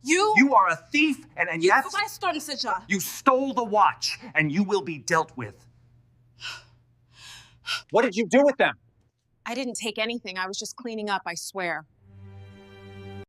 You are a thief, and yes, you stole the watch, and you will be dealt with. What did you do with them? I didn't take anything. I was just cleaning up, I swear.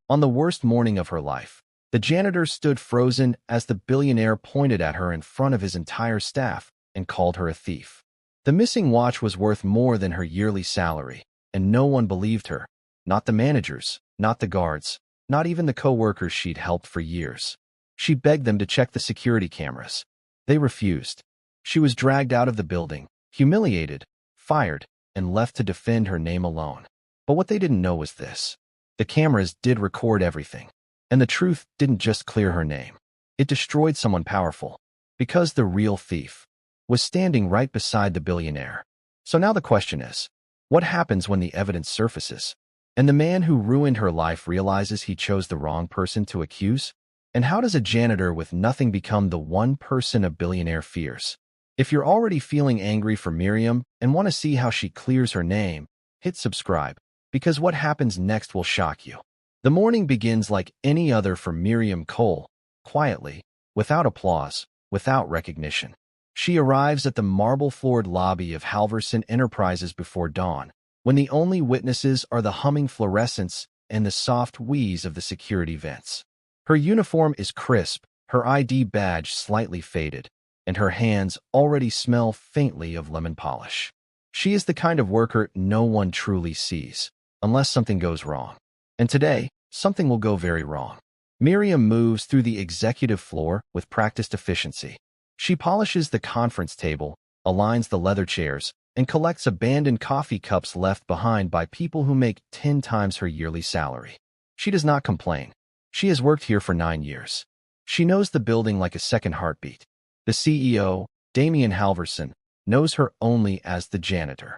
On the worst morning of her life, the janitor stood frozen as the billionaire pointed at her in front of his entire staff and called her a thief. The missing watch was worth more than her yearly salary, and no one believed her. Not the managers, not the guards, not even the co-workers she'd helped for years. She begged them to check the security cameras. They refused. She was dragged out of the building, humiliated, fired, and left to defend her name alone. But what they didn't know was this. The cameras did record everything, and the truth didn't just clear her name. It destroyed someone powerful, because the real thief was standing right beside the billionaire. So now the question is, what happens when the evidence surfaces, and the man who ruined her life realizes he chose the wrong person to accuse? And how does a janitor with nothing become the one person a billionaire fears? If you're already feeling angry for Miriam and want to see how she clears her name, hit subscribe, because what happens next will shock you. The morning begins like any other for Miriam Cole, quietly, without applause, without recognition. She arrives at the marble-floored lobby of Halverson Enterprises before dawn, when the only witnesses are the humming fluorescents and the soft wheeze of the security vents. Her uniform is crisp, her ID badge slightly faded, and her hands already smell faintly of lemon polish. She is the kind of worker no one truly sees, unless something goes wrong. And today, something will go very wrong. Miriam moves through the executive floor with practiced efficiency. She polishes the conference table, aligns the leather chairs, and collects abandoned coffee cups left behind by people who make 10 times her yearly salary. She does not complain. She has worked here for 9 years. She knows the building like a second heartbeat. The CEO, Damien Halverson, knows her only as the janitor.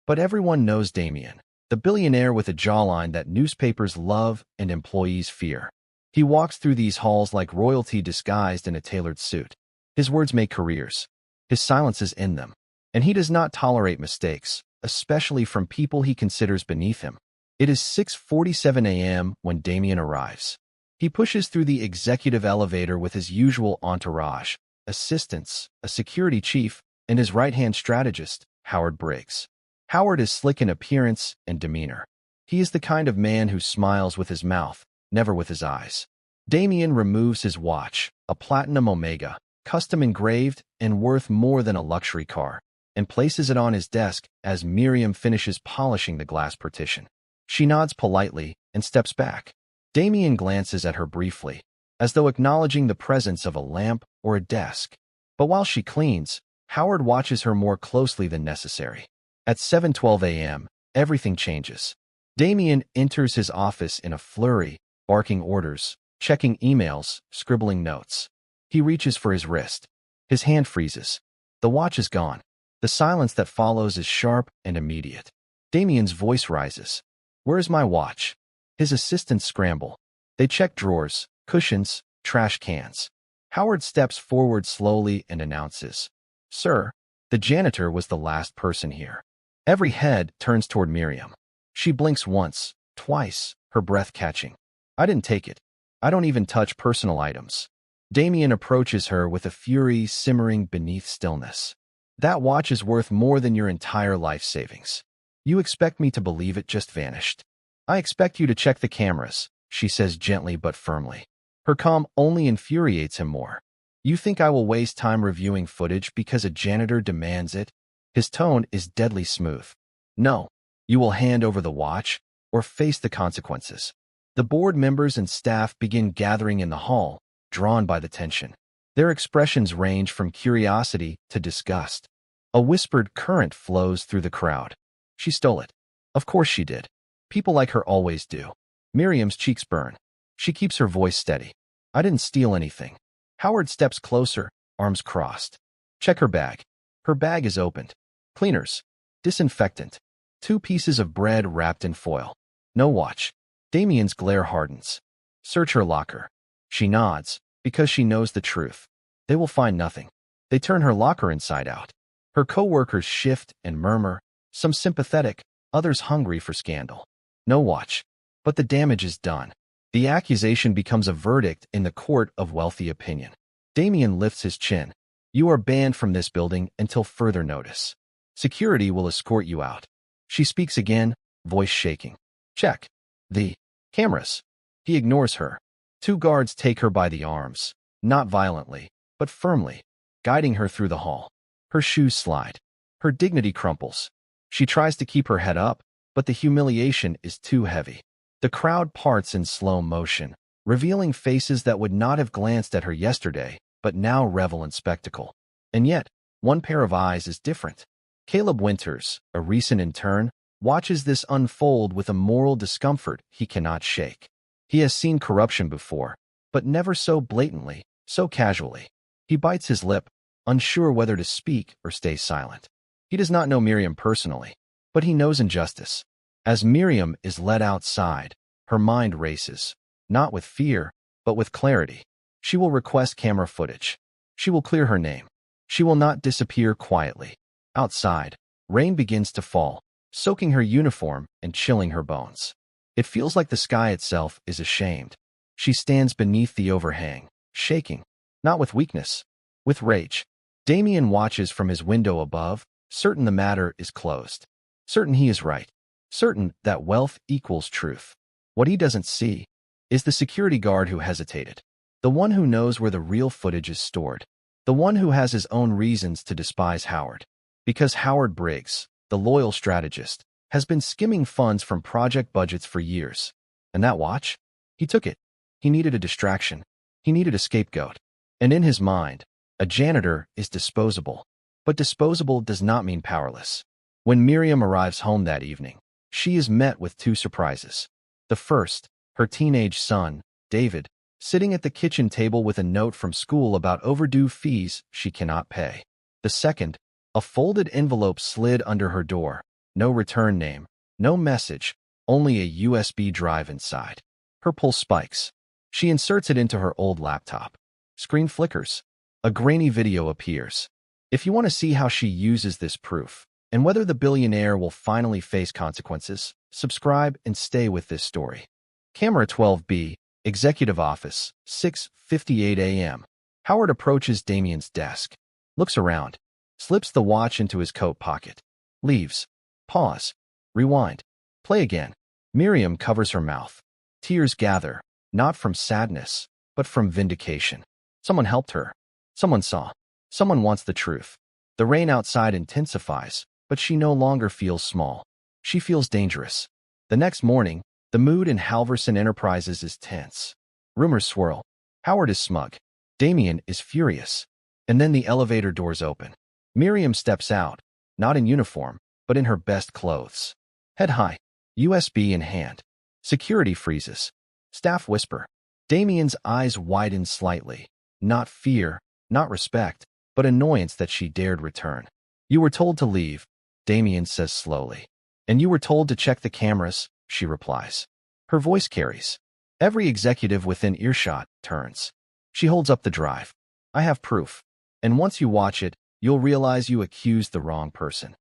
But everyone knows Damien, the billionaire with a jawline that newspapers love and employees fear. He walks through these halls like royalty disguised in a tailored suit. His words make careers. His silences end them. And he does not tolerate mistakes, especially from people he considers beneath him. It is 6:47 a.m. when Damien arrives. He pushes through the executive elevator with his usual entourage, assistants, a security chief, and his right-hand strategist, Howard Briggs. Howard is slick in appearance and demeanor. He is the kind of man who smiles with his mouth, never with his eyes. Damien removes his watch, a platinum Omega, custom engraved and worth more than a luxury car, and places it on his desk as Miriam finishes polishing the glass partition. She nods politely and steps back. Damien glances at her briefly, as though acknowledging the presence of a lamp or a desk. But while she cleans, Howard watches her more closely than necessary. At 7:12 a.m., everything changes. Damien enters his office in a flurry, barking orders, checking emails, scribbling notes. He reaches for his wrist. His hand freezes. The watch is gone. The silence that follows is sharp and immediate. Damien's voice rises. "Where is my watch?" His assistants scramble. They check drawers, cushions, trash cans. Howard steps forward slowly and announces, "Sir, the janitor was the last person here." Every head turns toward Miriam. She blinks once, twice, her breath catching. "I didn't take it. I don't even touch personal items." Damien approaches her with a fury simmering beneath stillness. "That watch is worth more than your entire life savings. You expect me to believe it just vanished?" "I expect you to check the cameras," she says gently but firmly. Her calm only infuriates him more. "You think I will waste time reviewing footage because a janitor demands it?" His tone is deadly smooth. "No, you will hand over the watch or face the consequences." The board members and staff begin gathering in the hall, drawn by the tension. Their expressions range from curiosity to disgust. A whispered current flows through the crowd. "She stole it. Of course she did. People like her always do." Miriam's cheeks burn. She keeps her voice steady. "I didn't steal anything." Howard steps closer, arms crossed. "Check her bag." Her bag is opened. Cleaners. Disinfectant. 2 pieces of bread wrapped in foil. No watch. Damien's glare hardens. "Search her locker." She nods, because she knows the truth. They will find nothing. They turn her locker inside out. Her co-workers shift and murmur, some sympathetic, others hungry for scandal. No watch. But the damage is done. The accusation becomes a verdict in the court of wealthy opinion. Damien lifts his chin. You are banned from this building until further notice. Security will escort you out. She speaks again, voice shaking. Check. The cameras. He ignores her. 2 guards take her by the arms, not violently, but firmly, guiding her through the hall. Her shoes slide. Her dignity crumples. She tries to keep her head up, but the humiliation is too heavy. The crowd parts in slow motion, revealing faces that would not have glanced at her yesterday, but now revel in spectacle. And yet, one pair of eyes is different. Caleb Winters, a recent intern, watches this unfold with a moral discomfort he cannot shake. He has seen corruption before, but never so blatantly, so casually. He bites his lip, unsure whether to speak or stay silent. He does not know Miriam personally, but he knows injustice. As Miriam is led outside, her mind races, not with fear, but with clarity. She will request camera footage. She will clear her name. She will not disappear quietly. Outside, rain begins to fall, soaking her uniform and chilling her bones. It feels like the sky itself is ashamed. She stands beneath the overhang, shaking, not with weakness, with rage. Damien watches from his window above, certain the matter is closed. Certain he is right. Certain that wealth equals truth. What he doesn't see is the security guard who hesitated. The one who knows where the real footage is stored. The one who has his own reasons to despise Howard. Because Howard Briggs, the loyal strategist, has been skimming funds from project budgets for years. And that watch? He took it. He needed a distraction. He needed a scapegoat. And in his mind, a janitor is disposable. But disposable does not mean powerless. When Miriam arrives home that evening, she is met with 2 surprises. The first, her teenage son, David, sitting at the kitchen table with a note from school about overdue fees she cannot pay. The second, a folded envelope slid under her door. No return name, no message, only a USB drive inside. Her pulse spikes. She inserts it into her old laptop. Screen flickers. A grainy video appears. If you want to see how she uses this proof, and whether the billionaire will finally face consequences, subscribe and stay with this story. Camera 12B, Executive Office, 6:58 a.m. Howard approaches Damien's desk, looks around, slips the watch into his coat pocket, leaves. Pause. Rewind. Play again. Miriam covers her mouth. Tears gather, not from sadness, but from vindication. Someone helped her. Someone saw. Someone wants the truth. The rain outside intensifies, but she no longer feels small. She feels dangerous. The next morning, the mood in Halverson Enterprises is tense. Rumors swirl. Howard is smug. Damien is furious. And then the elevator doors open. Miriam steps out, not in uniform, but in her best clothes. Head high, USB in hand. Security freezes. Staff whisper. Damien's eyes widen slightly. Not fear, not respect, but annoyance that she dared return. You were told to leave, Damien says slowly. And you were told to check the cameras, she replies. Her voice carries. Every executive within earshot turns. She holds up the drive. I have proof. And once you watch it, you'll realize you accused the wrong person.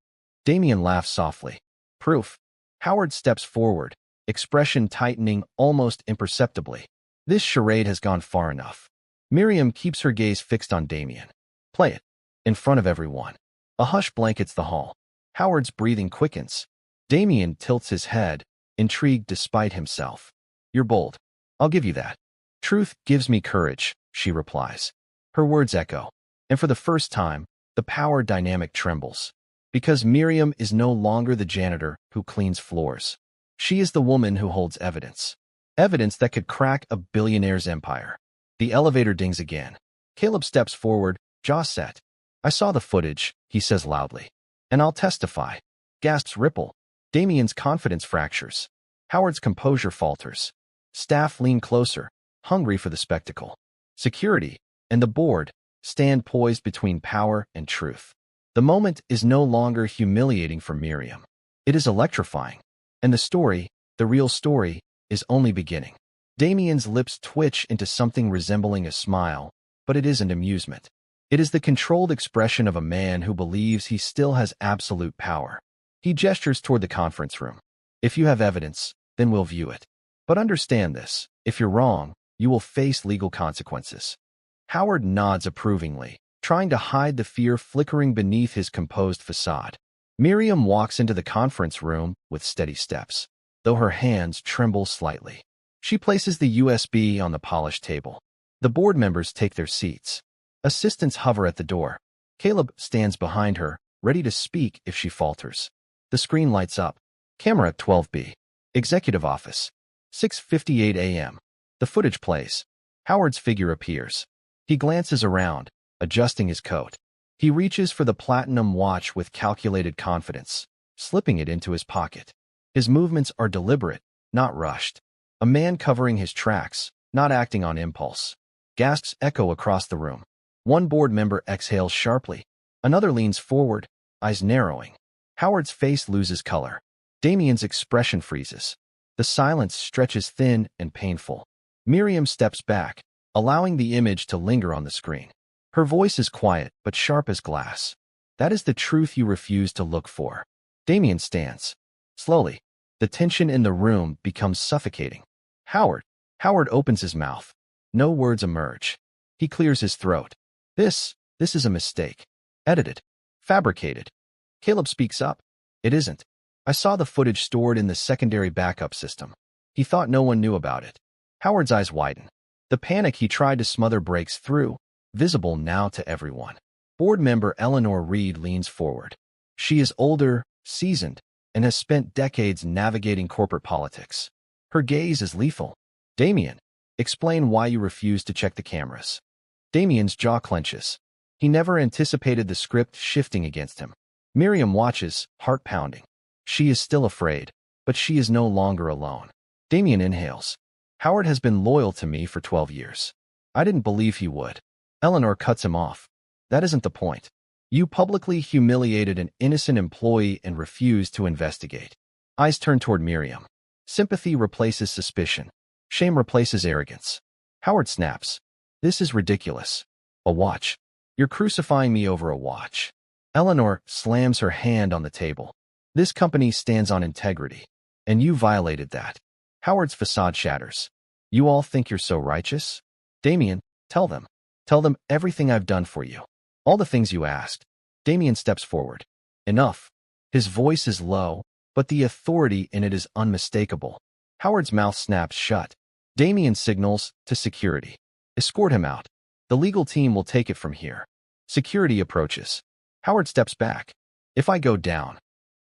Damien laughs softly. Proof. Howard steps forward, expression tightening almost imperceptibly. This charade has gone far enough. Miriam keeps her gaze fixed on Damien. Play it. In front of everyone. A hush blankets the hall. Howard's breathing quickens. Damien tilts his head, intrigued despite himself. You're bold. I'll give you that. Truth gives me courage, she replies. Her words echo. And for the first time, the power dynamic trembles. Because Miriam is no longer the janitor who cleans floors. She is the woman who holds evidence. Evidence that could crack a billionaire's empire. The elevator dings again. Caleb steps forward, jaw set. I saw the footage, he says loudly. And I'll testify. Gasps ripple. Damien's confidence fractures. Howard's composure falters. Staff lean closer, hungry for the spectacle. Security, and the board, stand poised between power and truth. The moment is no longer humiliating for Miriam. It is electrifying. And the story, the real story, is only beginning. Damien's lips twitch into something resembling a smile, but it isn't amusement. It is the controlled expression of a man who believes he still has absolute power. He gestures toward the conference room. If you have evidence, then we'll view it. But understand this, if you're wrong, you will face legal consequences. Howard nods approvingly, trying to hide the fear flickering beneath his composed facade. Miriam walks into the conference room with steady steps, though her hands tremble slightly. She places the USB on the polished table. The board members take their seats. Assistants hover at the door. Caleb stands behind her, ready to speak if she falters. The screen lights up. Camera 12B. Executive office. 6:58 a.m. The footage plays. Howard's figure appears. He glances around, adjusting his coat. He reaches for the platinum watch with calculated confidence, slipping it into his pocket. His movements are deliberate, not rushed. A man covering his tracks, not acting on impulse. Gasps echo across the room. One board member exhales sharply. Another leans forward, eyes narrowing. Howard's face loses color. Damien's expression freezes. The silence stretches thin and painful. Miriam steps back, allowing the image to linger on the screen. Her voice is quiet but sharp as glass. That is the truth you refuse to look for. Damien stands. Slowly, the tension in the room becomes suffocating. Howard opens his mouth. No words emerge. He clears his throat. This is a mistake. Edited. Fabricated. Caleb speaks up. It isn't. I saw the footage stored in the secondary backup system. He thought no one knew about it. Howard's eyes widen. The panic he tried to smother breaks through, visible now to everyone. Board member Eleanor Reed leans forward. She is older, seasoned, and has spent decades navigating corporate politics. Her gaze is lethal. Damien, explain why you refused to check the cameras. Damien's jaw clenches. He never anticipated the script shifting against him. Miriam watches, heart pounding. She is still afraid, but she is no longer alone. Damien inhales. Howard has been loyal to me for 12 years. I didn't believe he would. Eleanor cuts him off. That isn't the point. You publicly humiliated an innocent employee and refused to investigate. Eyes turn toward Miriam. Sympathy replaces suspicion. Shame replaces arrogance. Howard snaps. This is ridiculous. A watch. You're crucifying me over a watch. Eleanor slams her hand on the table. This company stands on integrity, and you violated that. Howard's facade shatters. You all think you're so righteous? Damien, tell them. Tell them everything I've done for you. All the things you asked. Damien steps forward. Enough. His voice is low, but the authority in it is unmistakable. Howard's mouth snaps shut. Damien signals to security. Escort him out. The legal team will take it from here. Security approaches. Howard steps back. If I go down.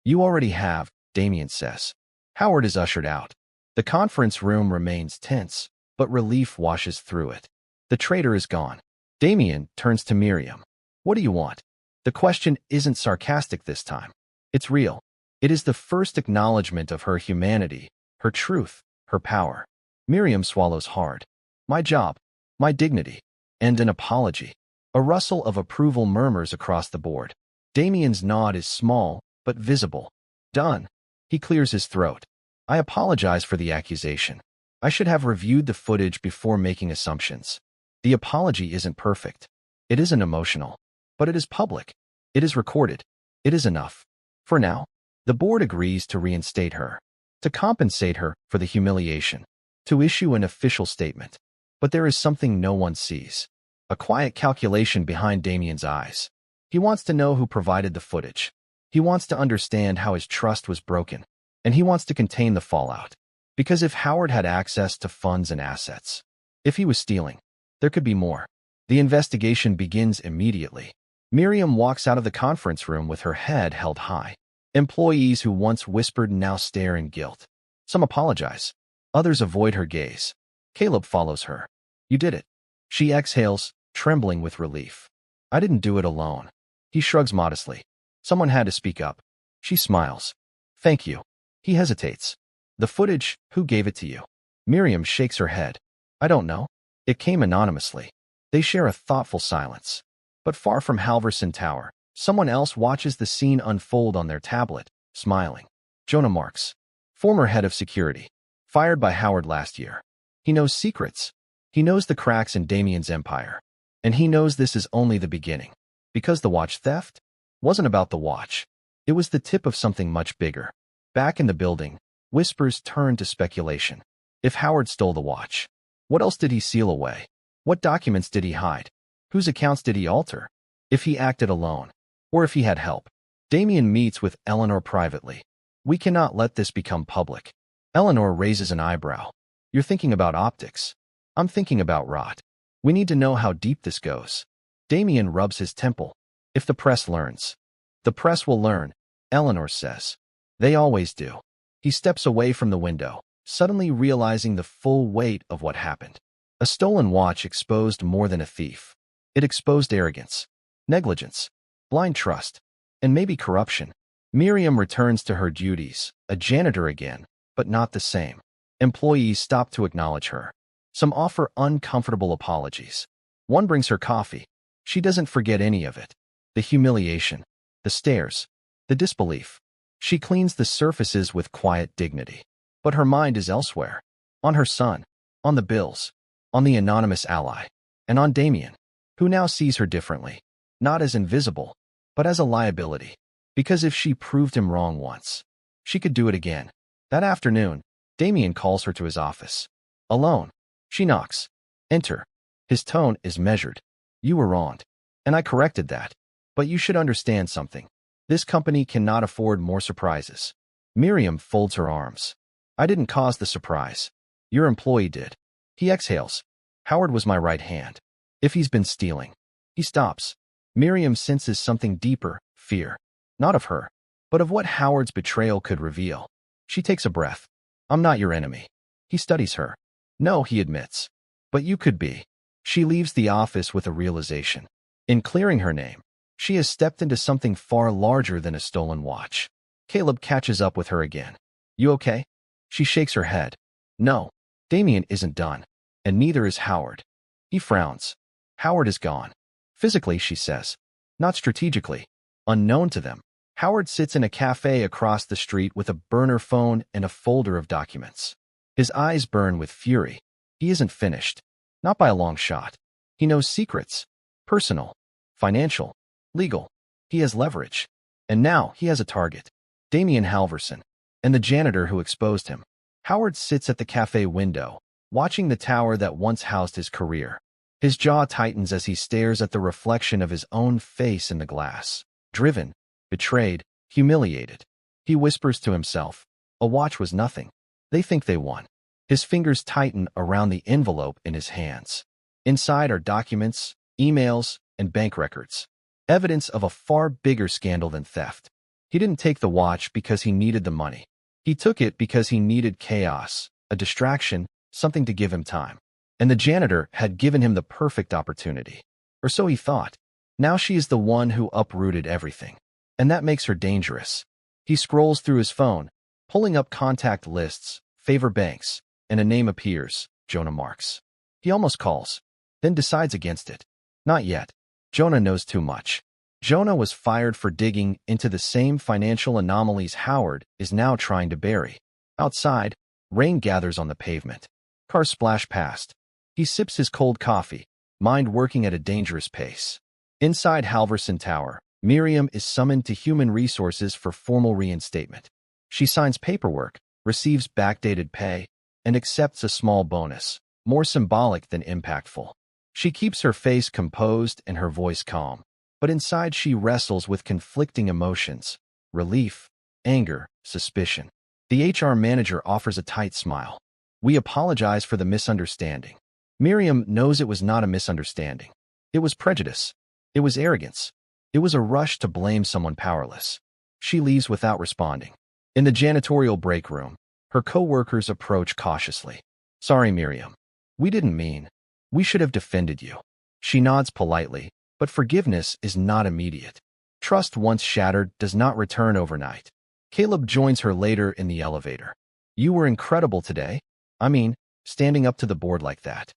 You already have, Damien says. Howard is ushered out. The conference room remains tense, but relief washes through it. The traitor is gone. Damien turns to Miriam. What do you want? The question isn't sarcastic this time. It's real. It is the first acknowledgement of her humanity, her truth, her power. Miriam swallows hard. My job, my dignity, and an apology. A rustle of approval murmurs across the board. Damien's nod is small, but visible. Done. He clears his throat. I apologize for the accusation. I should have reviewed the footage before making assumptions. The apology isn't perfect. It isn't emotional. But it is public. It is recorded. It is enough. For now, the board agrees to reinstate her, to compensate her for the humiliation, to issue an official statement. But there is something no one sees. A quiet calculation behind Damien's eyes. He wants to know who provided the footage. He wants to understand how his trust was broken. And he wants to contain the fallout. Because if Howard had access to funds and assets, if he was stealing, there could be more. The investigation begins immediately. Miriam walks out of the conference room with her head held high. Employees who once whispered now stare in guilt. Some apologize. Others avoid her gaze. Caleb follows her. You did it. She exhales, trembling with relief. I didn't do it alone. He shrugs modestly. Someone had to speak up. She smiles. Thank you. He hesitates. The footage, who gave it to you? Miriam shakes her head. I don't know. It came anonymously. They share a thoughtful silence. But far from Halverson Tower, someone else watches the scene unfold on their tablet, smiling. Jonah Marks, former head of security, fired by Howard last year. He knows secrets. He knows the cracks in Damien's empire. And he knows this is only the beginning. Because the watch theft wasn't about the watch. It was the tip of something much bigger. Back in the building, whispers turned to speculation. If Howard stole the watch, what else did he seal away? What documents did he hide? Whose accounts did he alter? If he acted alone, or if he had help? Damien meets with Eleanor privately. We cannot let this become public. Eleanor raises an eyebrow. You're thinking about optics. I'm thinking about rot. We need to know how deep this goes. Damien rubs his temple. If the press learns, the press will learn, Eleanor says. They always do. He steps away from the window, suddenly realizing the full weight of what happened. A stolen watch exposed more than a thief. It exposed arrogance, negligence, blind trust, and maybe corruption. Miriam returns to her duties, a janitor again, but not the same. Employees stop to acknowledge her. Some offer uncomfortable apologies. One brings her coffee. She doesn't forget any of it. The humiliation, the stares, the disbelief. She cleans the surfaces with quiet dignity. But her mind is elsewhere. On her son, on the bills, on the anonymous ally, and on Damien, who now sees her differently, not as invisible, but as a liability. Because if she proved him wrong once, she could do it again. That afternoon, Damien calls her to his office. Alone. She knocks. Enter. His tone is measured. You were wronged. And I corrected that. But you should understand something. This company cannot afford more surprises. Miriam folds her arms. I didn't cause the surprise. Your employee did. He exhales. Howard was my right hand. If he's been stealing. He stops. Miriam senses something deeper, fear. Not of her, but of what Howard's betrayal could reveal. She takes a breath. I'm not your enemy. He studies her. No, he admits. But you could be. She leaves the office with a realization. In clearing her name, she has stepped into something far larger than a stolen watch. Caleb catches up with her again. You okay? She shakes her head. No, Damien isn't done, and neither is Howard. He frowns. Howard is gone. Physically, she says. Not strategically. Unknown to them. Howard sits in a cafe across the street with a burner phone and a folder of documents. His eyes burn with fury. He isn't finished. Not by a long shot. He knows secrets. Personal. Financial. Legal. He has leverage. And now he has a target. Damien Halverson. And the janitor who exposed him. Howard sits at the cafe window, watching the tower that once housed his career. His jaw tightens as he stares at the reflection of his own face in the glass. Driven, betrayed, humiliated. He whispers to himself, a watch was nothing. They think they won. His fingers tighten around the envelope in his hands. Inside are documents, emails, and bank records. Evidence of a far bigger scandal than theft. He didn't take the watch because he needed the money. He took it because he needed chaos, a distraction, something to give him time. And the janitor had given him the perfect opportunity. Or so he thought. Now she is the one who uprooted everything. And that makes her dangerous. He scrolls through his phone, pulling up contact lists, favor banks, and a name appears, Jonah Marks. He almost calls, then decides against it. Not yet. Jonah knows too much. Jonah was fired for digging into the same financial anomalies Howard is now trying to bury. Outside, rain gathers on the pavement. Cars splash past. He sips his cold coffee, mind working at a dangerous pace. Inside Halverson Tower, Miriam is summoned to Human Resources for formal reinstatement. She signs paperwork, receives backdated pay, and accepts a small bonus, more symbolic than impactful. She keeps her face composed and her voice calm, but inside she wrestles with conflicting emotions, relief, anger, suspicion. The HR manager offers a tight smile. We apologize for the misunderstanding. Miriam knows it was not a misunderstanding. It was prejudice. It was arrogance. It was a rush to blame someone powerless. She leaves without responding. In the janitorial break room, her co-workers approach cautiously. Sorry, Miriam. We didn't mean. We should have defended you. She nods politely, but forgiveness is not immediate. Trust once shattered does not return overnight. Caleb joins her later in the elevator. You were incredible today. I mean, standing up to the board like that.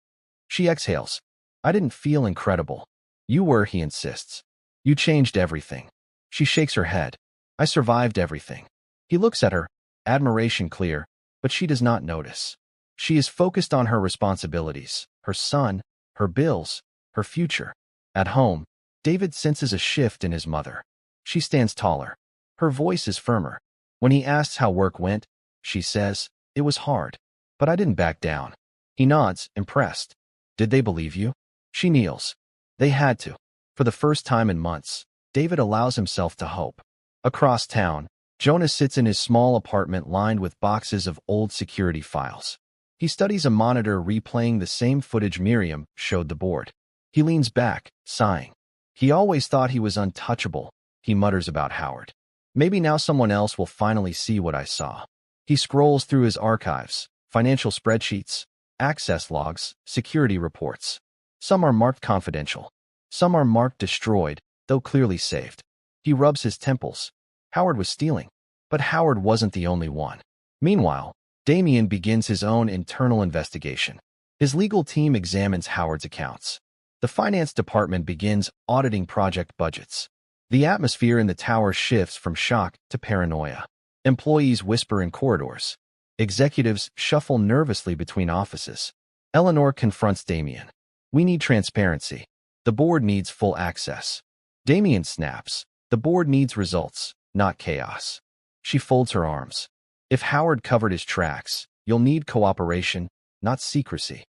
She exhales. I didn't feel incredible. You were, he insists. You changed everything. She shakes her head. I survived everything. He looks at her, admiration clear, but she does not notice. She is focused on her responsibilities, her son, her bills, her future. At home, David senses a shift in his mother. She stands taller. Her voice is firmer. When he asks how work went, she says, it was hard. But I didn't back down. He nods, impressed. Did they believe you? She kneels. They had to. For the first time in months, David allows himself to hope. Across town, Jonah sits in his small apartment lined with boxes of old security files. He studies a monitor replaying the same footage Miriam showed the board. He leans back, sighing. He always thought he was untouchable, he mutters about Howard. Maybe now someone else will finally see what I saw. He scrolls through his archives, financial spreadsheets, access logs, security reports. Some are marked confidential. Some are marked destroyed, though clearly saved. He rubs his temples. Howard was stealing. But Howard wasn't the only one. Meanwhile, Damien begins his own internal investigation. His legal team examines Howard's accounts. The finance department begins auditing project budgets. The atmosphere in the tower shifts from shock to paranoia. Employees whisper in corridors. Executives shuffle nervously between offices. Eleanor confronts Damien. We need transparency. The board needs full access. Damien snaps. The board needs results, not chaos. She folds her arms. If Howard covered his tracks, you'll need cooperation, not secrecy.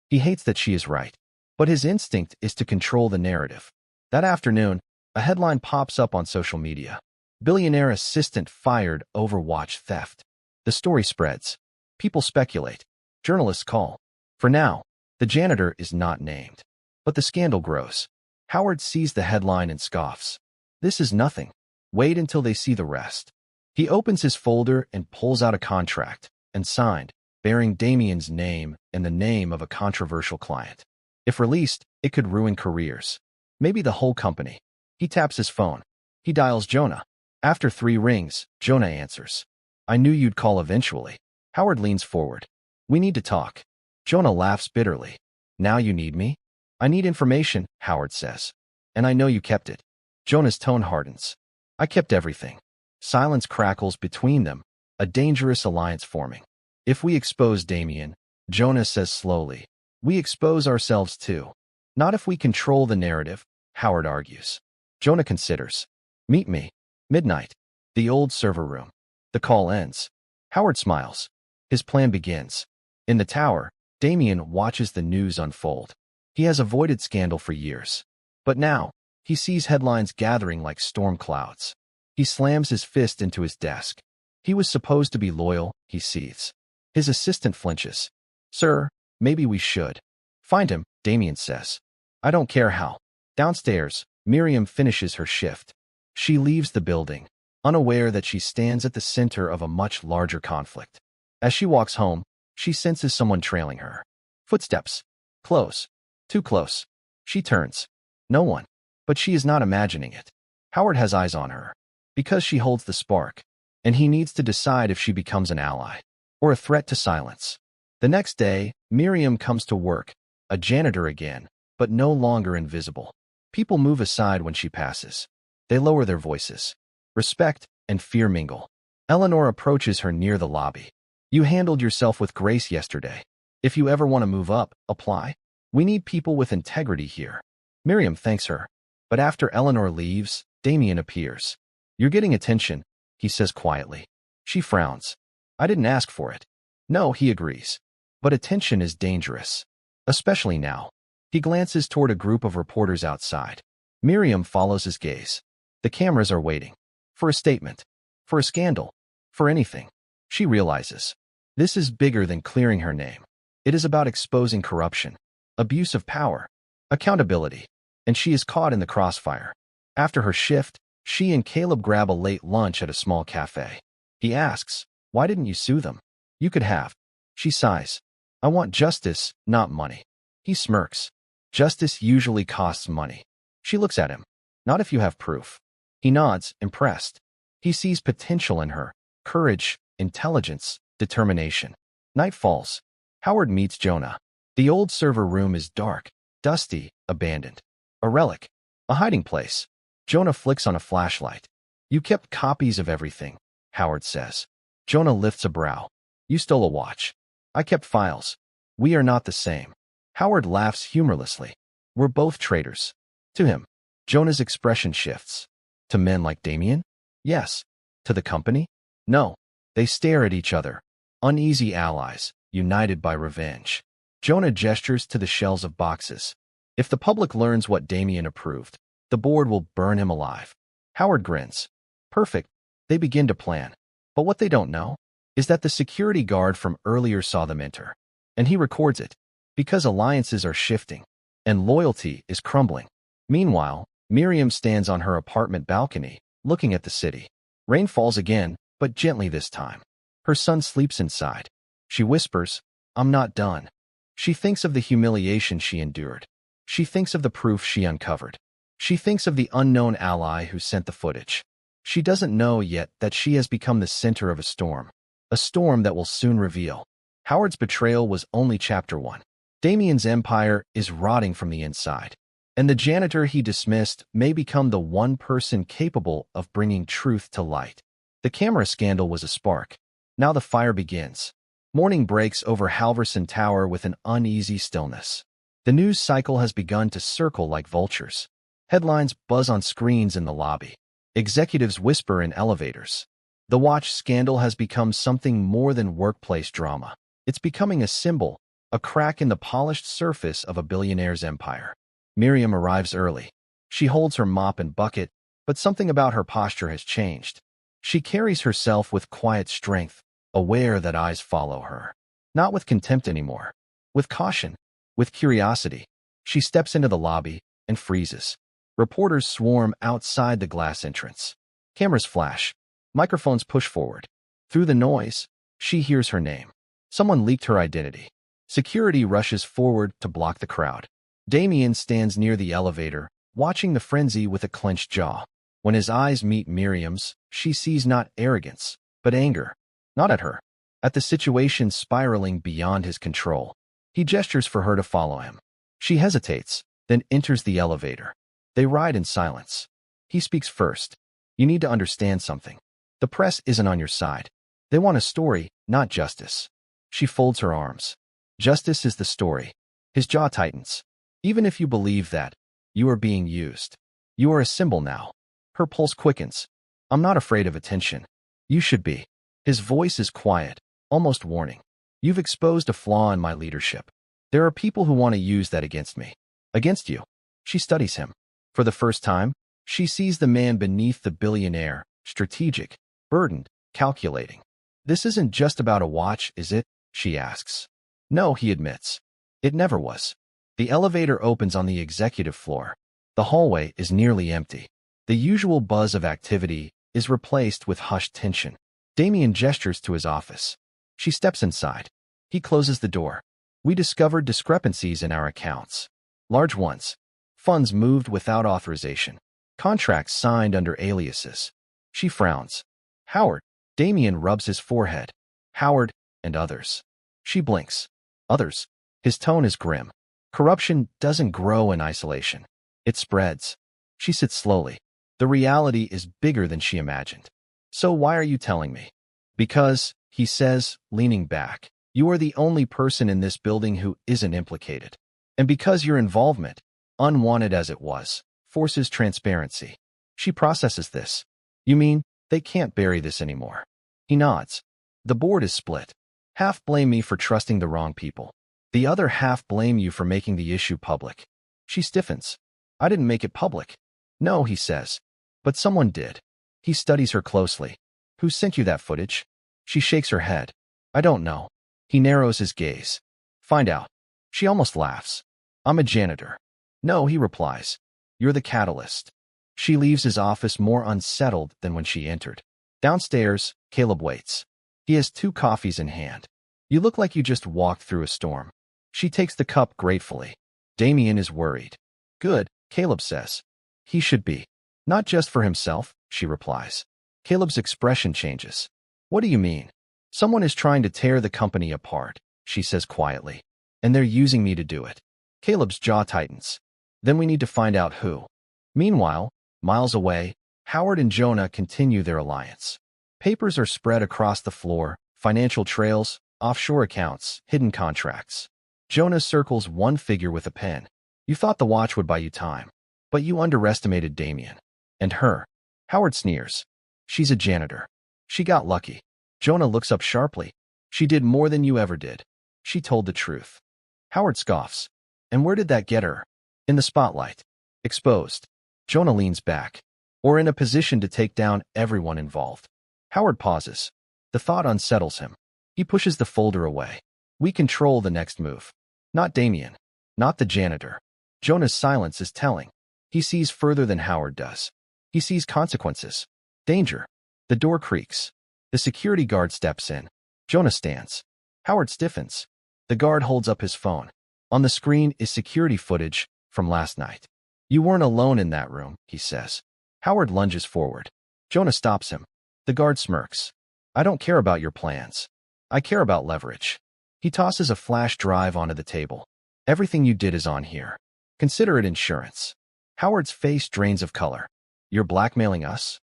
He hates that she is right. But his instinct is to control the narrative. That afternoon, a headline pops up on social media. Billionaire assistant fired over watch theft. The story spreads. People speculate. Journalists call. For now, the janitor is not named. But the scandal grows. Howard sees the headline and scoffs. This is nothing. Wait until they see the rest. He opens his folder and pulls out a contract, and signed, bearing Damien's name and the name of a controversial client. If released, it could ruin careers. Maybe the whole company. He taps his phone. He dials Jonah. After 3 rings, Jonah answers. I knew you'd call eventually. Howard leans forward. We need to talk. Jonah laughs bitterly. Now you need me? I need information, Howard says. And I know you kept it. Jonah's tone hardens. I kept everything. Silence crackles between them, a dangerous alliance forming. If we expose Damien, Jonah says slowly, we expose ourselves too. Not if we control the narrative, Howard argues. Jonah considers. Meet me. Midnight. The old server room. The call ends. Howard smiles. His plan begins. In the tower, Damien watches the news unfold. He has avoided scandal for years. But now, he sees headlines gathering like storm clouds. He slams his fist into his desk. He was supposed to be loyal, he seethes. His assistant flinches. Sir, maybe we should. Find him, Damien says. I don't care how. Downstairs, Miriam finishes her shift. She leaves the building, unaware that she stands at the center of a much larger conflict. As she walks home, she senses someone trailing her. Footsteps. Close. Too close. She turns. No one. But she is not imagining it. Howard has eyes on her. Because she holds the spark. And he needs to decide if she becomes an ally. Or a threat to silence. The next day, Miriam comes to work. A janitor again. But no longer invisible. People move aside when she passes. They lower their voices. Respect and fear mingle. Eleanor approaches her near the lobby. You handled yourself with grace yesterday. If you ever want to move up, apply. We need people with integrity here. Miriam thanks her. But after Eleanor leaves, Damien appears. You're getting attention, he says quietly. She frowns. I didn't ask for it. No, he agrees. But attention is dangerous. Especially now. He glances toward a group of reporters outside. Miriam follows his gaze. The cameras are waiting. For a statement. For a scandal. For anything. She realizes. This is bigger than clearing her name. It is about exposing corruption. Abuse of power. Accountability. And she is caught in the crossfire. After her shift, she and Caleb grab a late lunch at a small cafe. He asks, why didn't you sue them? You could have. She sighs. I want justice, not money. He smirks. Justice usually costs money. She looks at him. Not if you have proof. He nods, impressed. He sees potential in her. Courage, intelligence, determination. Night falls. Howard meets Jonah. The old server room is dark, dusty, abandoned. A relic. A hiding place. Jonah flicks on a flashlight. You kept copies of everything, Howard says. Jonah lifts a brow. You stole a watch. I kept files. We are not the same. Howard laughs humorlessly. We're both traitors. To him, Jonah's expression shifts. To men like Damien? Yes. To the company? No. They stare at each other. Uneasy allies, united by revenge. Jonah gestures to the shelves of boxes. If the public learns what Damien approved, the board will burn him alive. Howard grins. Perfect. They begin to plan. But what they don't know is that the security guard from earlier saw them enter. And he records it. Because alliances are shifting, and loyalty is crumbling. Meanwhile, Miriam stands on her apartment balcony, looking at the city. Rain falls again, but gently this time. Her son sleeps inside. She whispers, "I'm not done." She thinks of the humiliation she endured. She thinks of the proof she uncovered. She thinks of the unknown ally who sent the footage. She doesn't know yet that she has become the center of a storm that will soon reveal. Howard's betrayal was only chapter 1. Damien's empire is rotting from the inside, and the janitor he dismissed may become the one person capable of bringing truth to light. The camera scandal was a spark. Now the fire begins. Morning breaks over Halverson Tower with an uneasy stillness. The news cycle has begun to circle like vultures. Headlines buzz on screens in the lobby. Executives whisper in elevators. The watch scandal has become something more than workplace drama. It's becoming a symbol, a crack in the polished surface of a billionaire's empire. Miriam arrives early. She holds her mop and bucket, but something about her posture has changed. She carries herself with quiet strength, aware that eyes follow her. Not with contempt anymore. With caution. With curiosity. She steps into the lobby and freezes. Reporters swarm outside the glass entrance. Cameras flash. Microphones push forward. Through the noise, she hears her name. Someone leaked her identity. Security rushes forward to block the crowd. Damien stands near the elevator, watching the frenzy with a clenched jaw. When his eyes meet Miriam's, she sees not arrogance, but anger. Not at her. At the situation spiraling beyond his control. He gestures for her to follow him. She hesitates, then enters the elevator. They ride in silence. He speaks first. You need to understand something. The press isn't on your side. They want a story, not justice. She folds her arms. Justice is the story. His jaw tightens. Even if you believe that, you are being used. You are a symbol now. Her pulse quickens. I'm not afraid of attention. You should be. His voice is quiet, almost warning. You've exposed a flaw in my leadership. There are people who want to use that against me. Against you. She studies him. For the first time, she sees the man beneath the billionaire, strategic, burdened, calculating. This isn't just about a watch, is it? She asks. No, he admits. It never was. The elevator opens on the executive floor. The hallway is nearly empty. The usual buzz of activity is replaced with hushed tension. Damien gestures to his office. She steps inside. He closes the door. We discovered discrepancies in our accounts. Large ones. Funds moved without authorization. Contracts signed under aliases. She frowns. Howard. Damien rubs his forehead. Howard and others. She blinks. Others. His tone is grim. Corruption doesn't grow in isolation. It spreads. She sits slowly. The reality is bigger than she imagined. So why are you telling me? Because, he says, leaning back, you are the only person in this building who isn't implicated. And because your involvement, unwanted as it was, forces transparency. She processes this. You mean, they can't bury this anymore? He nods. The board is split. Half blame me for trusting the wrong people. The other half blame you for making the issue public. She stiffens. I didn't make it public. No, he says. But someone did. He studies her closely. Who sent you that footage? She shakes her head. I don't know. He narrows his gaze. Find out. She almost laughs. I'm a janitor. No, he replies. You're the catalyst. She leaves his office more unsettled than when she entered. Downstairs, Caleb waits. He has 2 coffees in hand. You look like you just walked through a storm. She takes the cup gratefully. Damien is worried. Good, Caleb says. He should be. Not just for himself, she replies. Caleb's expression changes. What do you mean? Someone is trying to tear the company apart, she says quietly. And they're using me to do it. Caleb's jaw tightens. Then we need to find out who. Meanwhile, miles away, Howard and Jonah continue their alliance. Papers are spread across the floor, financial trails, offshore accounts, hidden contracts. Jonah circles one figure with a pen. You thought the watch would buy you time, but you underestimated Damien. And her. Howard sneers. She's a janitor. She got lucky. Jonah looks up sharply. She did more than you ever did. She told the truth. Howard scoffs. And where did that get her? In the spotlight. Exposed. Jonah leans back. Or in a position to take down everyone involved. Howard pauses. The thought unsettles him. He pushes the folder away. We control the next move. Not Damien. Not the janitor. Jonah's silence is telling. He sees further than Howard does. He sees consequences. Danger. The door creaks. The security guard steps in. Jonah stands. Howard stiffens. The guard holds up his phone. On the screen is security footage from last night. You weren't alone in that room, he says. Howard lunges forward. Jonah stops him. The guard smirks. I don't care about your plans. I care about leverage. He tosses a flash drive onto the table. Everything you did is on here. Consider it insurance. Howard's face drains of color. You're blackmailing us?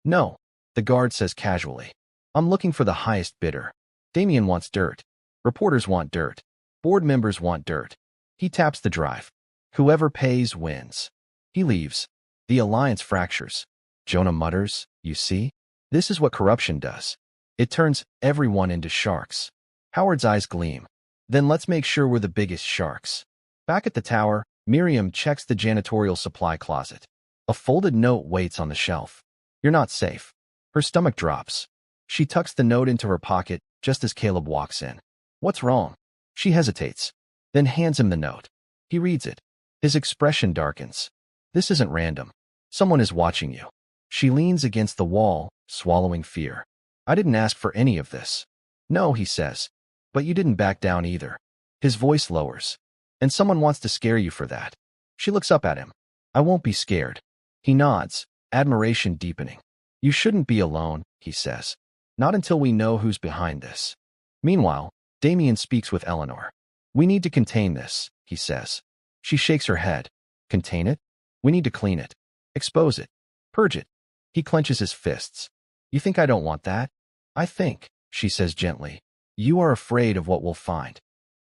No, the guard says casually. I'm looking for the highest bidder. Damien wants dirt. Reporters want dirt. Board members want dirt. He taps the drive. Whoever pays wins. He leaves. The alliance fractures. Jonah mutters, you see? This is what corruption does. It turns everyone into sharks. Howard's eyes gleam. Then let's make sure we're the biggest sharks. Back at the tower, Miriam checks the janitorial supply closet. A folded note waits on the shelf. You're not safe. Her stomach drops. She tucks the note into her pocket just as Caleb walks in. What's wrong? She hesitates, then hands him the note. He reads it. His expression darkens. This isn't random. Someone is watching you. She leans against the wall, swallowing fear. I didn't ask for any of this. No, he says. But you didn't back down either. His voice lowers. And someone wants to scare you for that. She looks up at him. I won't be scared. He nods, admiration deepening. You shouldn't be alone, he says. Not until we know who's behind this. Meanwhile, Damien speaks with Eleanor. We need to contain this, he says. She shakes her head. Contain it? We need to clean it. Expose it. Purge it. He clenches his fists. You think I don't want that? I think, she says gently. You are afraid of what we'll find.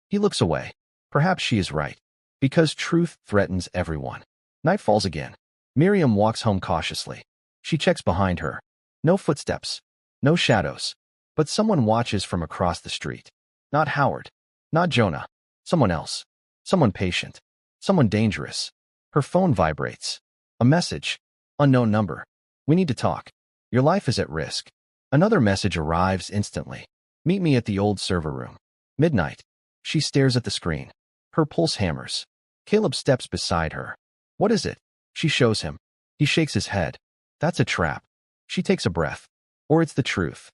He looks away. Perhaps she is right. Because truth threatens everyone. Night falls again. Miriam walks home cautiously. She checks behind her. No footsteps. No shadows. But someone watches from across the street. Not Howard. Not Jonah. Someone else. Someone patient. Someone dangerous. Her phone vibrates. A message. Unknown number. We need to talk. Your life is at risk. Another message arrives instantly. Meet me at the old server room. Midnight. She stares at the screen. Her pulse hammers. Caleb steps beside her. What is it? She shows him. He shakes his head. That's a trap. She takes a breath. Or it's the truth.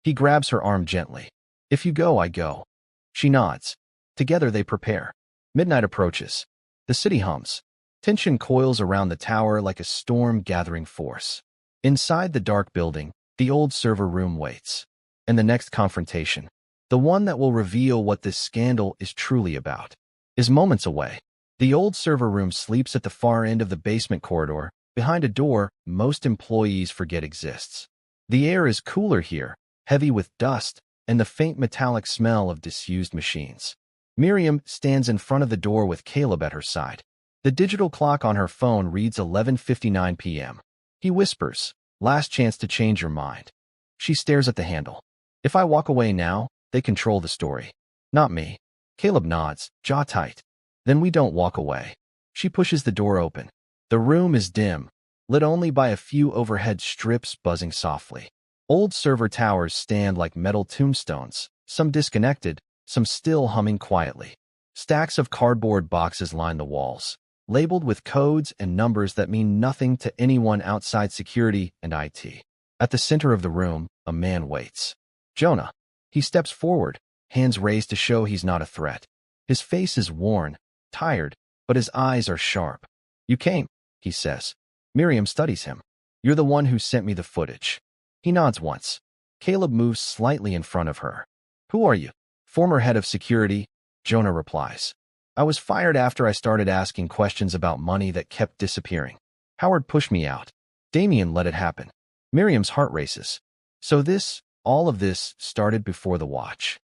He grabs her arm gently. If you go, I go. She nods. Together they prepare. Midnight approaches. The city hums. Tension coils around the tower like a storm gathering force. Inside the dark building, the old server room waits. And the next confrontation, the one that will reveal what this scandal is truly about, is moments away. The old server room sleeps at the far end of the basement corridor, behind a door most employees forget exists. The air is cooler here, heavy with dust, and the faint metallic smell of disused machines. Miriam stands in front of the door with Caleb at her side. The digital clock on her phone reads 11:59 p.m. He whispers, last chance to change your mind. She stares at the handle. If I walk away now, they control the story. Not me. Caleb nods, jaw tight. Then we don't walk away. She pushes the door open. The room is dim, lit only by a few overhead strips buzzing softly. Old server towers stand like metal tombstones, some disconnected, some still humming quietly. Stacks of cardboard boxes line the walls, labeled with codes and numbers that mean nothing to anyone outside security and IT. At the center of the room, a man waits. Jonah. He steps forward, hands raised to show he's not a threat. His face is worn, tired, but his eyes are sharp. You came, he says. Miriam studies him. You're the one who sent me the footage. He nods once. Caleb moves slightly in front of her. Who are you? Former head of security, Jonah replies. I was fired after I started asking questions about money that kept disappearing. Howard pushed me out. Damien let it happen. Miriam's heart races. So all of this started before the watch.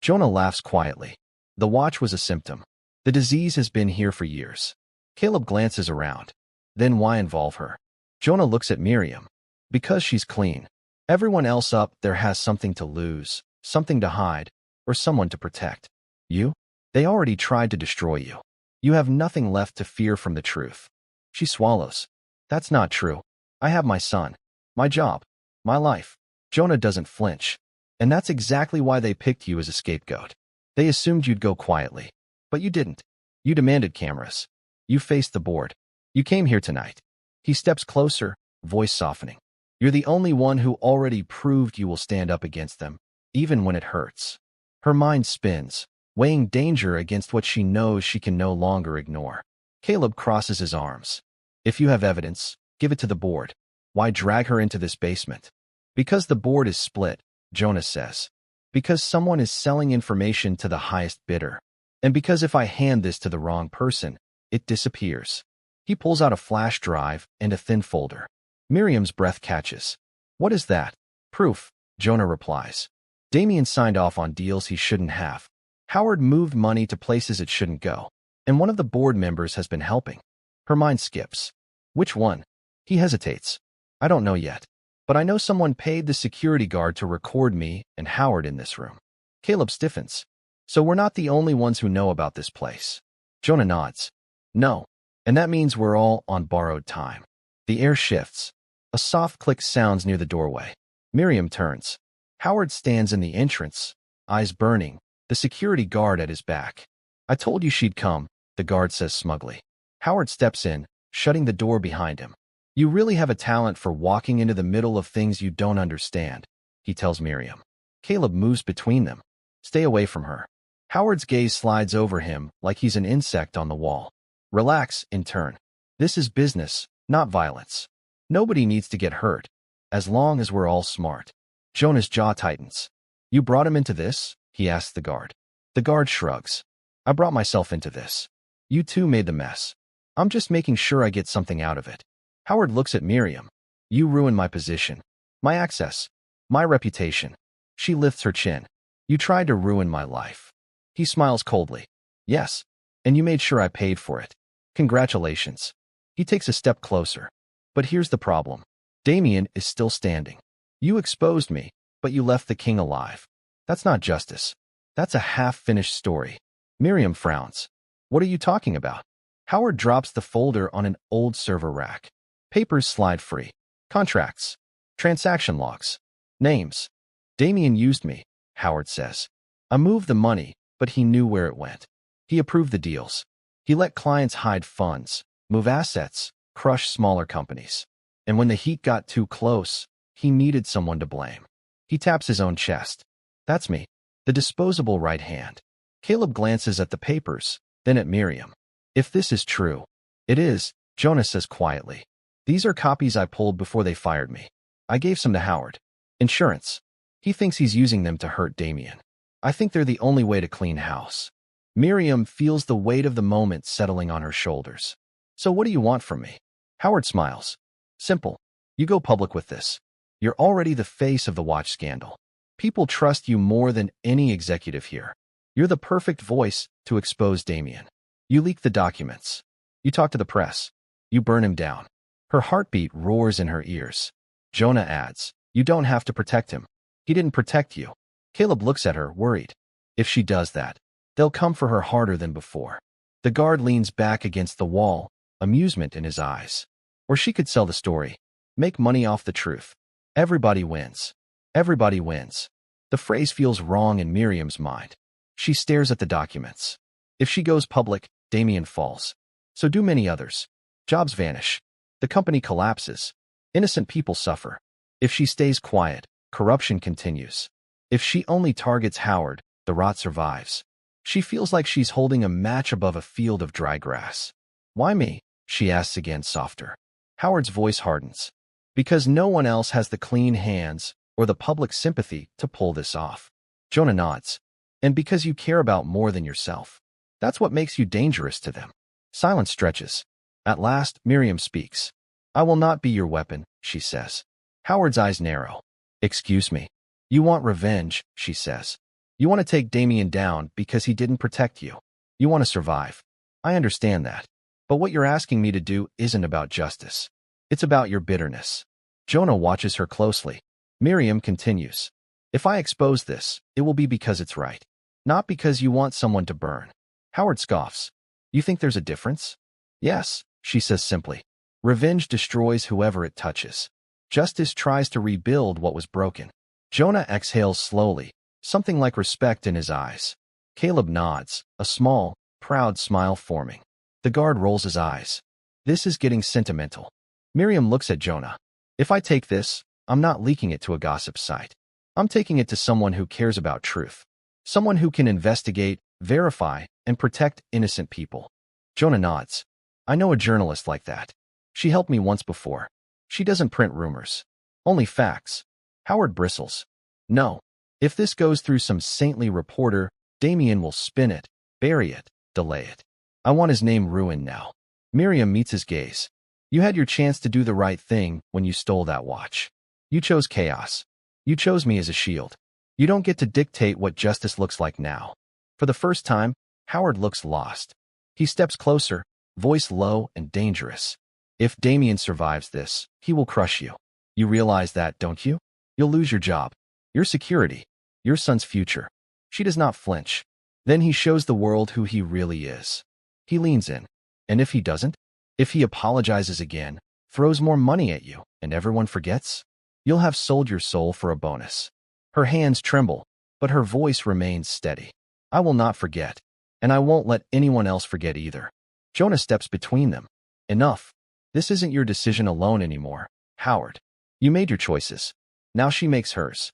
Jonah laughs quietly. The watch was a symptom. The disease has been here for years. Caleb glances around. Then why involve her? Jonah looks at Miriam. Because she's clean. Everyone else up there has something to lose, something to hide, or someone to protect. You? They already tried to destroy you. You have nothing left to fear from the truth. She swallows. That's not true. I have my son, my job, my life. Jonah doesn't flinch. And that's exactly why they picked you as a scapegoat. They assumed you'd go quietly. But you didn't. You demanded cameras. You faced the board. You came here tonight. He steps closer, voice softening. You're the only one who already proved you will stand up against them, even when it hurts. Her mind spins, weighing danger against what she knows she can no longer ignore. Caleb crosses his arms. If you have evidence, give it to the board. Why drag her into this basement? Because the board is split, Jonas says. Because someone is selling information to the highest bidder. And because if I hand this to the wrong person, it disappears. He pulls out a flash drive and a thin folder. Miriam's breath catches. What is that? Proof, Jonah replies. Damien signed off on deals he shouldn't have. Howard moved money to places it shouldn't go. And one of the board members has been helping. Her mind skips. Which one? He hesitates. I don't know yet. But I know someone paid the security guard to record me and Howard in this room. Caleb stiffens. So we're not the only ones who know about this place. Jonah nods. No. And that means we're all on borrowed time. The air shifts. A soft click sounds near the doorway. Miriam turns. Howard stands in the entrance, eyes burning, the security guard at his back. I told you she'd come, the guard says smugly. Howard steps in, shutting the door behind him. You really have a talent for walking into the middle of things you don't understand, he tells Miriam. Caleb moves between them. Stay away from her. Howard's gaze slides over him like he's an insect on the wall. Relax, in turn. This is business, not violence. Nobody needs to get hurt, as long as we're all smart. Jonah's jaw tightens. You brought him into this? He asks the guard. The guard shrugs. I brought myself into this. You two made the mess. I'm just making sure I get something out of it. Howard looks at Miriam. You ruined my position, my access, my reputation. She lifts her chin. You tried to ruin my life. He smiles coldly. Yes, and you made sure I paid for it. Congratulations. He takes a step closer. But here's the problem. Damien is still standing. You exposed me, but you left the king alive. That's not justice. That's a half-finished story. Miriam frowns. What are you talking about? Howard drops the folder on an old server rack. Papers slide free. Contracts. Transaction logs. Names. Damien used me, Howard says. I moved the money, but he knew where it went. He approved the deals. He let clients hide funds, move assets, crush smaller companies. And when the heat got too close, he needed someone to blame. He taps his own chest. That's me. The disposable right hand. Caleb glances at the papers, then at Miriam. If this is true, it is, Jonas says quietly. These are copies I pulled before they fired me. I gave some to Howard. Insurance. He thinks he's using them to hurt Damien. I think they're the only way to clean house. Miriam feels the weight of the moment settling on her shoulders. So what do you want from me? Howard smiles. Simple. You go public with this. You're already the face of the watch scandal. People trust you more than any executive here. You're the perfect voice to expose Damien. You leak the documents. You talk to the press. You burn him down. Her heartbeat roars in her ears. Jonah adds, you don't have to protect him. He didn't protect you. Caleb looks at her, worried. If she does that, they'll come for her harder than before. The guard leans back against the wall, amusement in his eyes. Or she could sell the story. Make money off the truth. Everybody wins. Everybody wins. The phrase feels wrong in Miriam's mind. She stares at the documents. If she goes public, Damien falls. So do many others. Jobs vanish. The company collapses. Innocent people suffer. If she stays quiet, corruption continues. If she only targets Howard, the rot survives. She feels like she's holding a match above a field of dry grass. Why me? She asks again softer. Howard's voice hardens. Because no one else has the clean hands or the public sympathy to pull this off. Jonah nods. And because you care about more than yourself. That's what makes you dangerous to them. Silence stretches. At last, Miriam speaks. I will not be your weapon, she says. Howard's eyes narrow. Excuse me. You want revenge, she says. You want to take Damien down because he didn't protect you. You want to survive. I understand that. But what you're asking me to do isn't about justice. It's about your bitterness. Jonah watches her closely. Miriam continues. If I expose this, it will be because it's right. Not because you want someone to burn. Howard scoffs. You think there's a difference? Yes, she says simply. Revenge destroys whoever it touches. Justice tries to rebuild what was broken. Jonah exhales slowly, something like respect in his eyes. Caleb nods, a small, proud smile forming. The guard rolls his eyes. This is getting sentimental. Miriam looks at Jonah. If I take this, I'm not leaking it to a gossip site. I'm taking it to someone who cares about truth. Someone who can investigate, verify, and protect innocent people. Jonah nods. I know a journalist like that. She helped me once before. She doesn't print rumors. Only facts. Howard bristles. No. If this goes through some saintly reporter, Damien will spin it, bury it, delay it. I want his name ruined now. Miriam meets his gaze. You had your chance to do the right thing when you stole that watch. You chose chaos. You chose me as a shield. You don't get to dictate what justice looks like now. For the first time, Howard looks lost. He steps closer, voice low and dangerous. If Damien survives this, he will crush you. You realize that, don't you? You'll lose your job, your security, your son's future. She does not flinch. Then he shows the world who he really is. He leans in. And if he doesn't? If he apologizes again, throws more money at you, and everyone forgets? You'll have sold your soul for a bonus. Her hands tremble, but her voice remains steady. I will not forget, and I won't let anyone else forget either. Jonah steps between them. Enough. This isn't your decision alone anymore, Howard. You made your choices. Now she makes hers.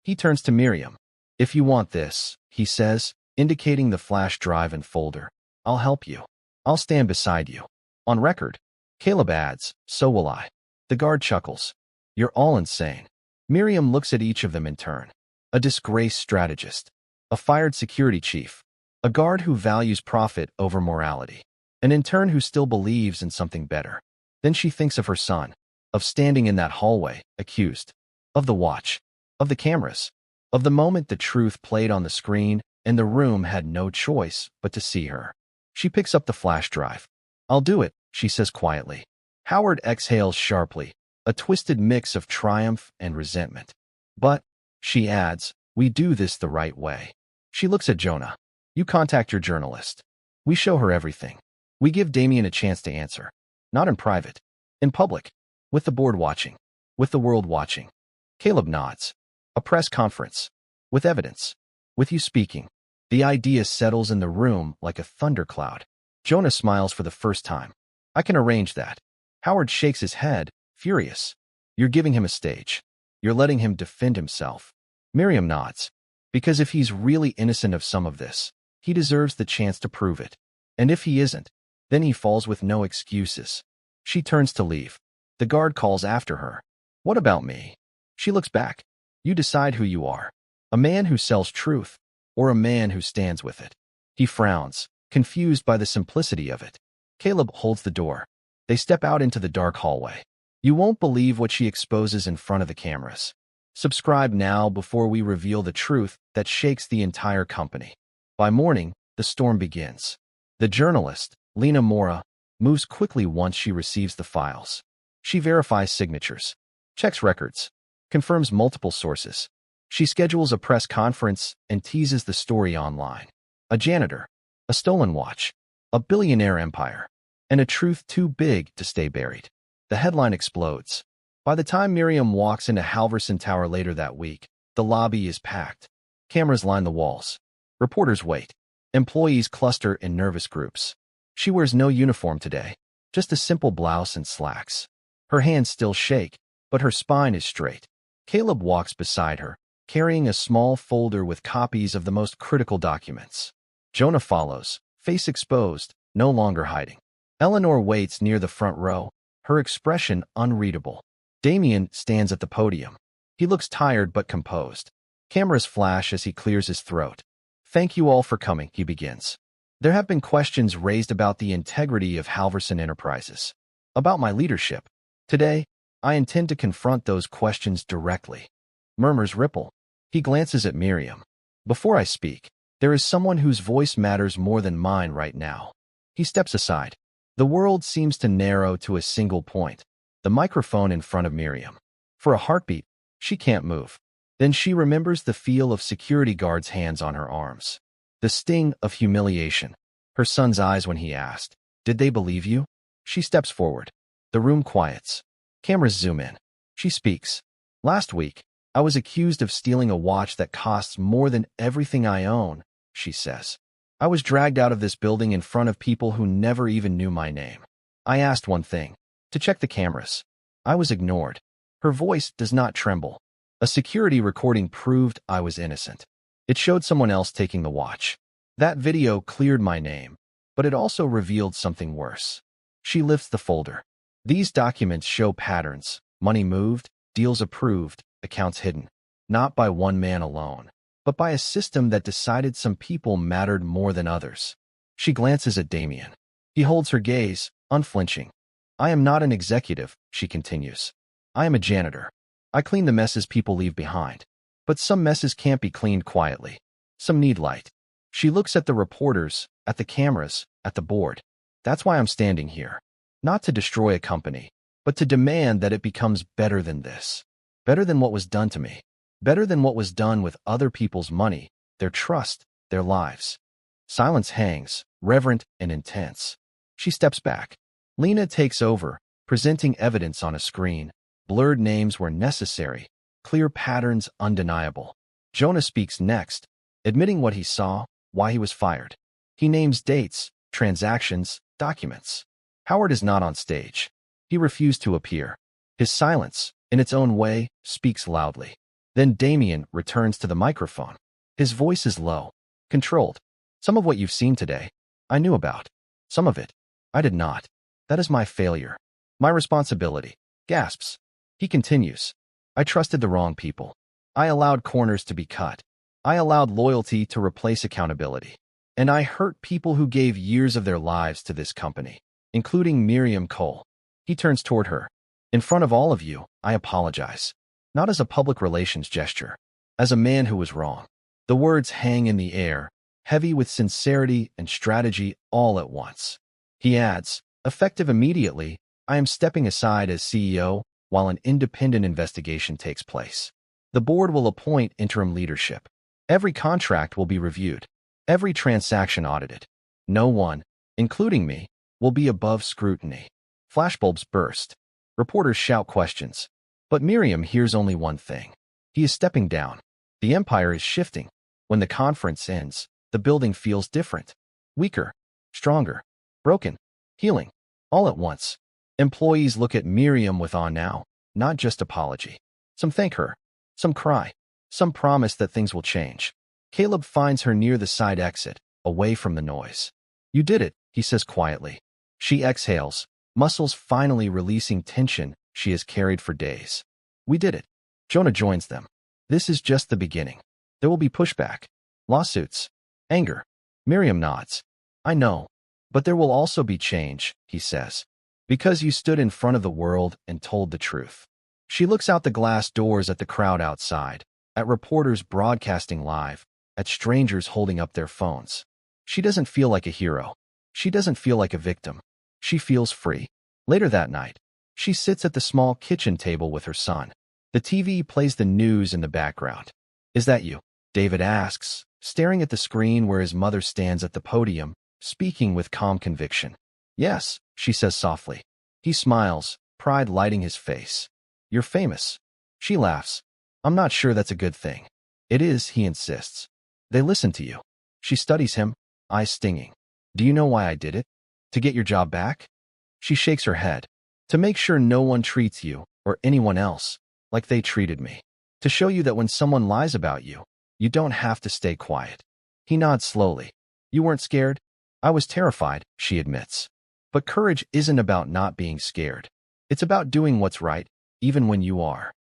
He turns to Miriam. If you want this, he says, indicating the flash drive and folder, I'll help you. I'll stand beside you. On record, Caleb adds, so will I. The guard chuckles. You're all insane. Miriam looks at each of them in turn. A disgraced strategist. A fired security chief. A guard who values profit over morality. An intern who still believes in something better. Then she thinks of her son. Of standing in that hallway, accused. Of the watch. Of the cameras. Of the moment the truth played on the screen, and the room had no choice but to see her. She picks up the flash drive. I'll do it, she says quietly. Howard exhales sharply, a twisted mix of triumph and resentment. But, she adds, we do this the right way. She looks at Jonah. You contact your journalist. We show her everything. We give Damien a chance to answer. Not in private. In public. With the board watching. With the world watching. Caleb nods. A press conference. With evidence. With you speaking. The idea settles in the room like a thundercloud. Jonah smiles for the first time. I can arrange that. Howard shakes his head, furious. You're giving him a stage. You're letting him defend himself. Miriam nods. Because if he's really innocent of some of this, he deserves the chance to prove it. And if he isn't, then he falls with no excuses. She turns to leave. The guard calls after her. What about me? She looks back. You decide who you are. A man who sells truth, or a man who stands with it. He frowns, confused by the simplicity of it. Caleb holds the door. They step out into the dark hallway. You won't believe what she exposes in front of the cameras. Subscribe now before we reveal the truth that shakes the entire company. By morning, the storm begins. The journalist, Lena Mora, moves quickly once she receives the files. She verifies signatures, checks records, confirms multiple sources. She schedules a press conference and teases the story online. A janitor, a stolen watch, a billionaire empire, and a truth too big to stay buried. The headline explodes. By the time Miriam walks into Halverson Tower later that week, the lobby is packed. Cameras line the walls. Reporters wait. Employees cluster in nervous groups. She wears no uniform today, just a simple blouse and slacks. Her hands still shake, but her spine is straight. Caleb walks beside her, carrying a small folder with copies of the most critical documents. Jonah follows, face exposed, no longer hiding. Eleanor waits near the front row, her expression unreadable. Damien stands at the podium. He looks tired but composed. Cameras flash as he clears his throat. Thank you all for coming, he begins. There have been questions raised about the integrity of Halverson Enterprises. About my leadership. Today, I intend to confront those questions directly. Murmurs ripple. He glances at Miriam. Before I speak, there is someone whose voice matters more than mine right now. He steps aside. The world seems to narrow to a single point. The microphone in front of Miriam. For a heartbeat, she can't move. Then she remembers the feel of security guards' hands on her arms. The sting of humiliation. Her son's eyes when he asked, "Did they believe you?" She steps forward. The room quiets. Cameras zoom in. She speaks. "Last week, I was accused of stealing a watch that costs more than everything I own," she says. "I was dragged out of this building in front of people who never even knew my name. I asked one thing, to check the cameras. I was ignored." Her voice does not tremble. A security recording proved I was innocent. It showed someone else taking the watch. That video cleared my name, but it also revealed something worse. She lifts the folder. These documents show patterns: money moved, deals approved, accounts hidden. Not by one man alone, but by a system that decided some people mattered more than others. She glances at Damien. He holds her gaze, unflinching. "I am not an executive," she continues. "I am a janitor. I clean the messes people leave behind. But some messes can't be cleaned quietly. Some need light." She looks at the reporters, at the cameras, at the board. "That's why I'm standing here. Not to destroy a company, but to demand that it becomes better than this. Better than what was done to me. Better than what was done with other people's money, their trust, their lives." Silence hangs, reverent and intense. She steps back. Lena takes over, presenting evidence on a screen. Blurred names were necessary, clear patterns undeniable. Jonah speaks next, admitting what he saw, why he was fired. He names dates, transactions, documents. Howard is not on stage. He refused to appear. His silence, in its own way, speaks loudly. Then Damien returns to the microphone. His voice is low, controlled. "Some of what you've seen today, I knew about. Some of it, I did not. That is my failure. My responsibility." Gasps. He continues. "I trusted the wrong people. I allowed corners to be cut. I allowed loyalty to replace accountability. And I hurt people who gave years of their lives to this company, including Miriam Cole." He turns toward her. "In front of all of you, I apologize. Not as a public relations gesture. As a man who was wrong." The words hang in the air, heavy with sincerity and strategy all at once. He adds, "Effective immediately, I am stepping aside as CEO while an independent investigation takes place. The board will appoint interim leadership. Every contract will be reviewed. Every transaction audited. No one, including me, will be above scrutiny." Flashbulbs burst. Reporters shout questions. But Miriam hears only one thing. He is stepping down. The empire is shifting. When the conference ends, the building feels different. Weaker, stronger, broken, healing, all at once. Employees look at Miriam with awe now, not just apology. Some thank her. Some cry. Some promise that things will change. Caleb finds her near the side exit, away from the noise. "You did it," he says quietly. She exhales, muscles finally releasing tension she has carried for days. "We did it." Jonah joins them. "This is just the beginning. There will be pushback, lawsuits, anger." Miriam nods. "I know, but there will also be change," he says. "Because you stood in front of the world and told the truth." She looks out the glass doors at the crowd outside, at reporters broadcasting live, at strangers holding up their phones. She doesn't feel like a hero. She doesn't feel like a victim. She feels free. Later that night, she sits at the small kitchen table with her son. The TV plays the news in the background. "Is that you?" David asks, staring at the screen where his mother stands at the podium, speaking with calm conviction. "Yes," she says softly. He smiles, pride lighting his face. "You're famous." She laughs. "I'm not sure that's a good thing." "It is," he insists. "They listen to you." She studies him, eyes stinging. "Do you know why I did it? To get your job back?" She shakes her head. "To make sure no one treats you, or anyone else, like they treated me. To show you that when someone lies about you, you don't have to stay quiet." He nods slowly. "You weren't scared?" "I was terrified," she admits. "But courage isn't about not being scared. It's about doing what's right, even when you are."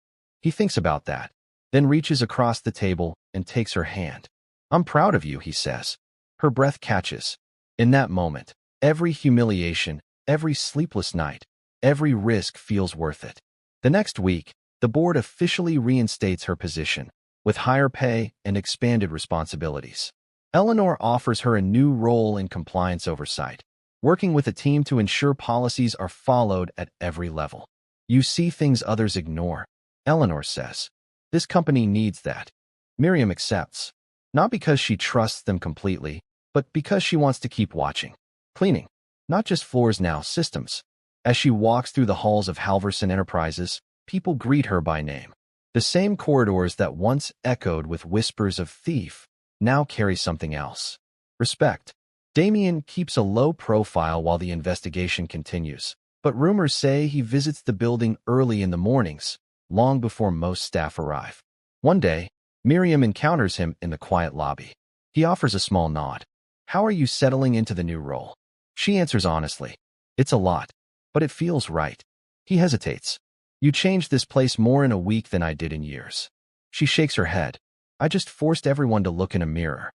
He thinks about that, then reaches across the table and takes her hand. "I'm proud of you," he says. Her breath catches. In that moment, every humiliation, every sleepless night, every risk feels worth it. The next week, the board officially reinstates her position, with higher pay and expanded responsibilities. Eleanor offers her a new role in compliance oversight, working with a team to ensure policies are followed at every level. "You see things others ignore," Eleanor says. "This company needs that." Miriam accepts. Not because she trusts them completely, but because she wants to keep watching. Cleaning. Not just floors now, systems. As she walks through the halls of Halverson Enterprises, people greet her by name. The same corridors that once echoed with whispers of thief now carry something else. Respect. Damien keeps a low profile while the investigation continues, but rumors say he visits the building early in the mornings, long before most staff arrive. One day, Miriam encounters him in the quiet lobby. He offers a small nod. "How are you settling into the new role?" She answers honestly. "It's a lot, but it feels right." He hesitates. "You changed this place more in a week than I did in years." She shakes her head. "I just forced everyone to look in a mirror."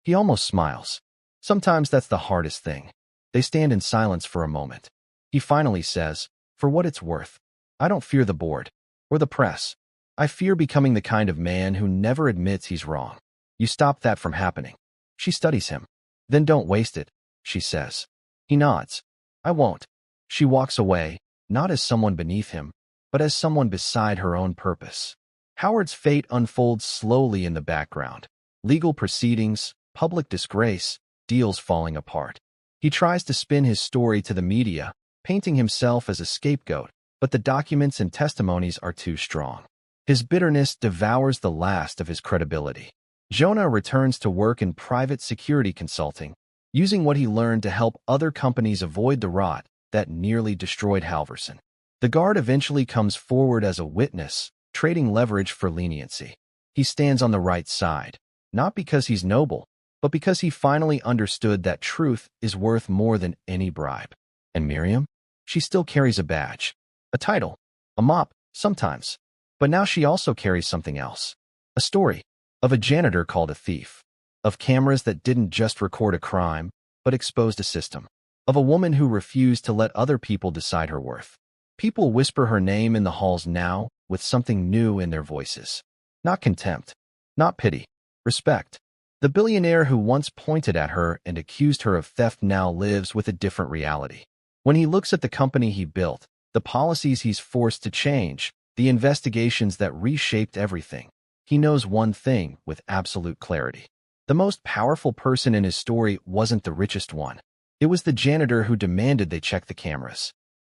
He almost smiles. "Sometimes that's the hardest thing." They stand in silence for a moment. He finally says, "For what it's worth, I don't fear the board or the press. I fear becoming the kind of man who never admits he's wrong. You stop that from happening." She studies him. "Then don't waste it," she says. He nods. "I won't." She walks away, not as someone beneath him, but as someone beside her own purpose. Howard's fate unfolds slowly in the background. Legal proceedings, public disgrace, deals falling apart. He tries to spin his story to the media, painting himself as a scapegoat, but the documents and testimonies are too strong. His bitterness devours the last of his credibility. Jonah returns to work in private security consulting, using what he learned to help other companies avoid the rot that nearly destroyed Halverson. The guard eventually comes forward as a witness, trading leverage for leniency. He stands on the right side, not because he's noble, but because he finally understood that truth is worth more than any bribe. And Miriam? She still carries a badge, a title, a mop, sometimes. But now she also carries something else. A story of a janitor called a thief, of cameras that didn't just record a crime, but exposed a system, of a woman who refused to let other people decide her worth. People whisper her name in the halls now with something new in their voices. Not contempt, not pity, respect. The billionaire who once pointed at her and accused her of theft now lives with a different reality. When he looks at the company he built, the policies he's forced to change, the investigations that reshaped everything, he knows one thing with absolute clarity. The most powerful person in his story wasn't the richest one. It was the janitor who demanded they check the cameras.